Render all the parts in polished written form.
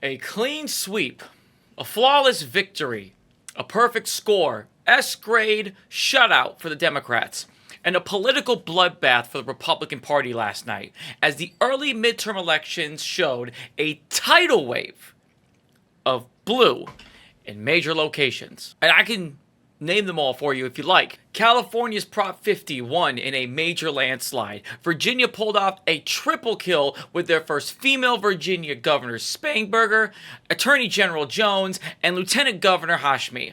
A clean sweep, a flawless victory, a perfect score, S-grade shutout for the Democrats, and a political bloodbath for the Republican Party last night, as the early midterm elections showed a tidal wave of blue in major locations. And I can name them all for you if you like. California's Prop 50 won in a major landslide. Virginia pulled off a triple kill with their first female Virginia Governor Spangenberger, Attorney General Jones, and Lieutenant Governor Hashmi.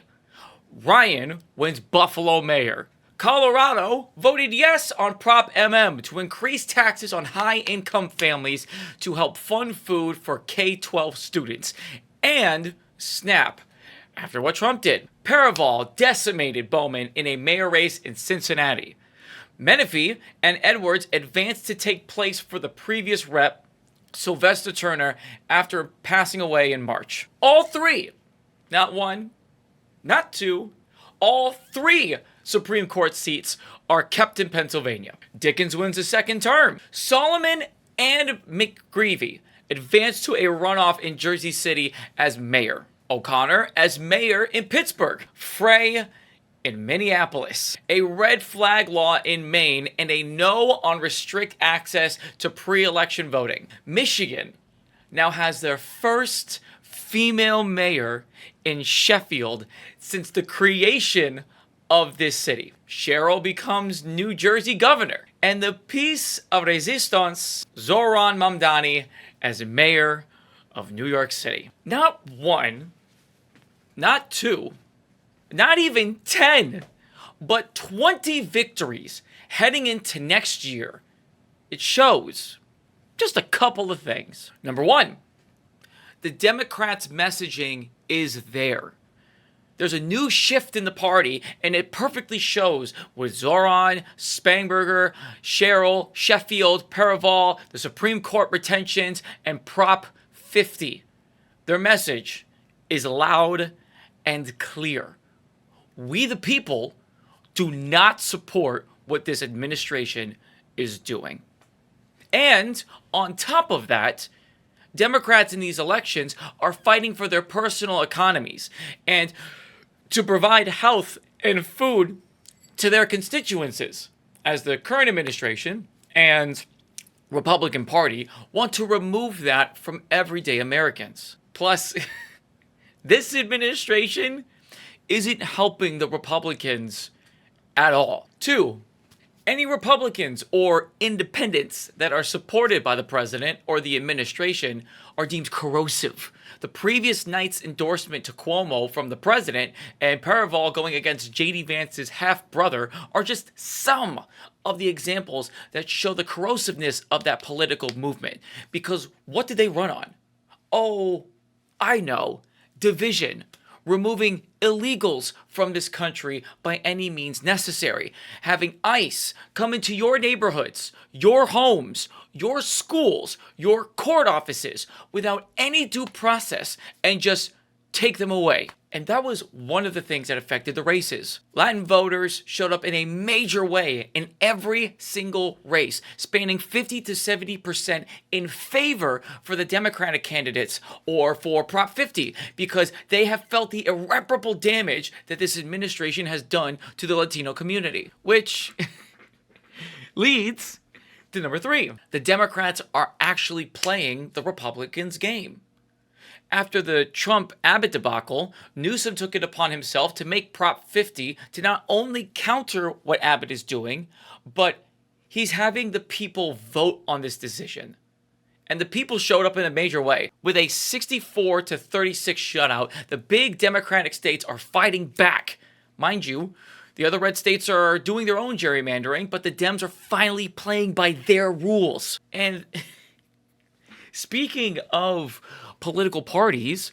Ryan wins Buffalo mayor. Colorado voted yes on Prop MM to increase taxes on high-income families to help fund food for K-12 students. And snap, after what Trump did. Paraval decimated Bowman in a mayor race in Cincinnati. Menifee and Edwards advanced to take place for the previous rep, Sylvester Turner, after passing away in March. All three, not one, not two, all three Supreme Court seats are kept in Pennsylvania. Dickens wins a second term. Solomon and McGreevey advanced to a runoff in Jersey City as mayor. O'Connor as mayor in Pittsburgh. Frey in Minneapolis. A red flag law in Maine, and a no on restrict access to pre-election voting. Michigan now has their first female mayor in Sheffield since the creation of this city. Cheryl becomes New Jersey governor. And the piece of resistance, Zoran Mamdani as mayor of New York City. Not one, not two, not even 10, but 20 victories heading into next year. It shows just a couple of things. Number one, the Democrats' messaging is there. There's a new shift in the party, and it perfectly shows with Zoran, Spangenberger, Cheryl, Sheffield, Paraval, the Supreme Court retentions, and Prop 50. Their message is loud and clear. We, the people, do not support what this administration is doing. And on top of that, Democrats in these elections are fighting for their personal economies and to provide health and food to their constituencies, as the current administration and Republican Party want to remove that from everyday Americans. Plus, this administration isn't helping the Republicans at all. Two, any Republicans or independents that are supported by the president or the administration are deemed corrosive. The previous night's endorsement to Cuomo from the president and Paraval going against J.D. Vance's half-brother are just some of the examples that show the corrosiveness of that political movement. Because what did they run on? Oh, I know. Division. Removing illegals from this country by any means necessary. Having ICE come into your neighborhoods, your homes, your schools, your court offices without any due process and just take them away. And that was one of the things that affected the races. Latin voters showed up in a major way in every single race, spanning 50 to 70% in favor for the Democratic candidates or for Prop 50, because they have felt the irreparable damage that this administration has done to the Latino community, which leads to number three. The Democrats are actually playing the Republicans' game. After the Trump-Abbott debacle, Newsom took it upon himself to make Prop 50 to not only counter what Abbott is doing, but he's having the people vote on this decision. And the people showed up in a major way. With a 64 to 36 shutout, the big Democratic states are fighting back. Mind you, the other red states are doing their own gerrymandering, but the Dems are finally playing by their rules. And speaking of political parties,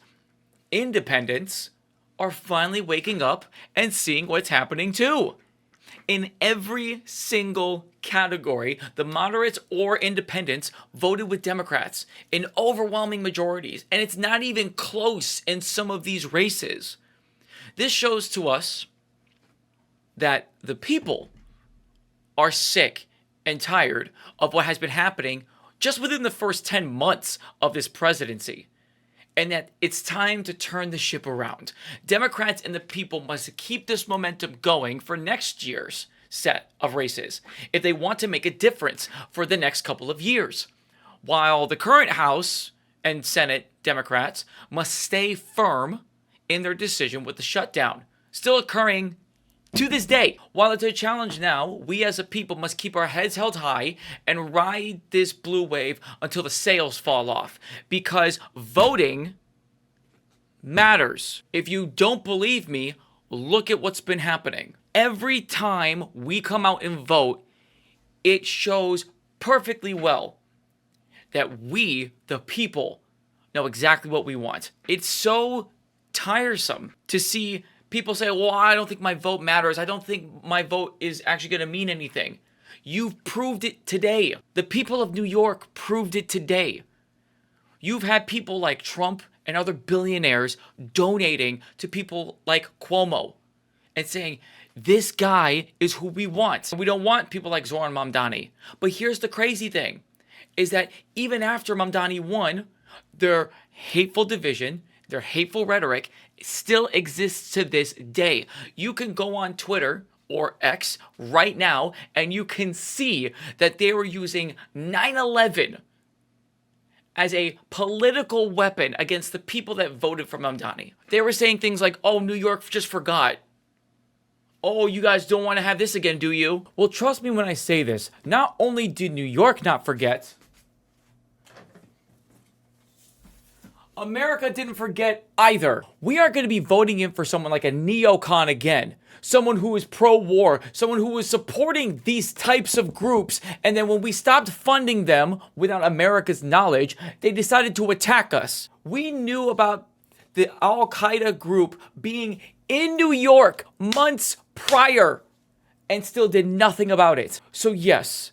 independents are finally waking up and seeing what's happening too. In every single category, the moderates or independents voted with Democrats in overwhelming majorities, and it's not even close in some of these races. This shows to us that the people are sick and tired of what has been happening just within the first 10 months of this presidency. and that it's time to turn the ship around. Democrats and the people must keep this momentum going for next year's set of races if they want to make a difference for the next couple of years. While the current House and Senate Democrats must stay firm in their decision with the shutdown, still occurring to this day. While it's a challenge now, we as a people must keep our heads held high and ride this blue wave until the sails fall off, because voting matters. If you don't believe me, look at what's been happening. Every time we come out and vote, it shows perfectly well that we, the people, know exactly what we want. It's so tiresome to see people say, well, I don't think my vote matters. I don't think my vote is actually going to mean anything. You've proved it today. The people of New York proved it today. You've had people like Trump and other billionaires donating to people like Cuomo and saying, this guy is who we want. We don't want people like Zoran Mamdani. But here's the crazy thing, is that even after Mamdani won, their hateful division, their hateful rhetoric still exists to this day. You can go on Twitter or X right now and you can see that they were using 9/11 as a political weapon against the people that voted for Mamdani. They were saying things like, oh, New York just forgot. Oh, you guys don't want to have this again, do you? Well, trust me when I say this. Not only did New York not forget, America didn't forget either. We are going to be voting in for someone like a neocon again. Someone who is pro-war, someone who is supporting these types of groups, and then when we stopped funding them without America's knowledge, they decided to attack us. We knew about the Al-Qaeda group being in New York months prior and still did nothing about it. So yes,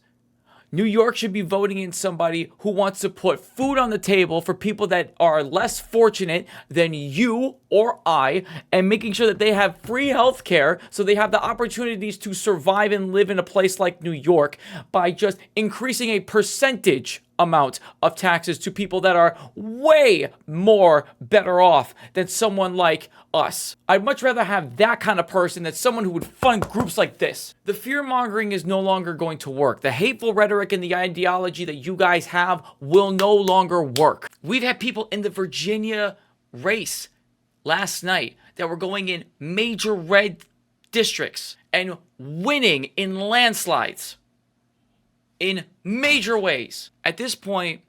New York should be voting in somebody who wants to put food on the table for people that are less fortunate than you or I, and making sure that they have free health care so they have the opportunities to survive and live in a place like New York by just increasing a percentage amount of taxes to people that are way more better off than someone like us. I'd much rather have that kind of person than someone who would fund groups like this. The fear-mongering is no longer going to work. The hateful rhetoric and the ideology that you guys have will no longer work. We've had people in the Virginia race last night that were going in major red districts and winning in landslides in major ways. At this point,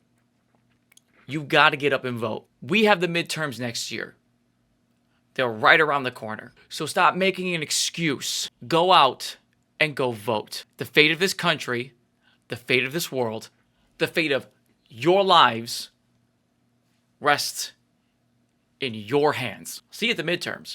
you got to get up and vote. We have the midterms next year. They're right around the corner. So stop making an excuse. Go out and go vote. The fate of this country, the fate of this world, the fate of your lives rests in your hands. See you at the midterms.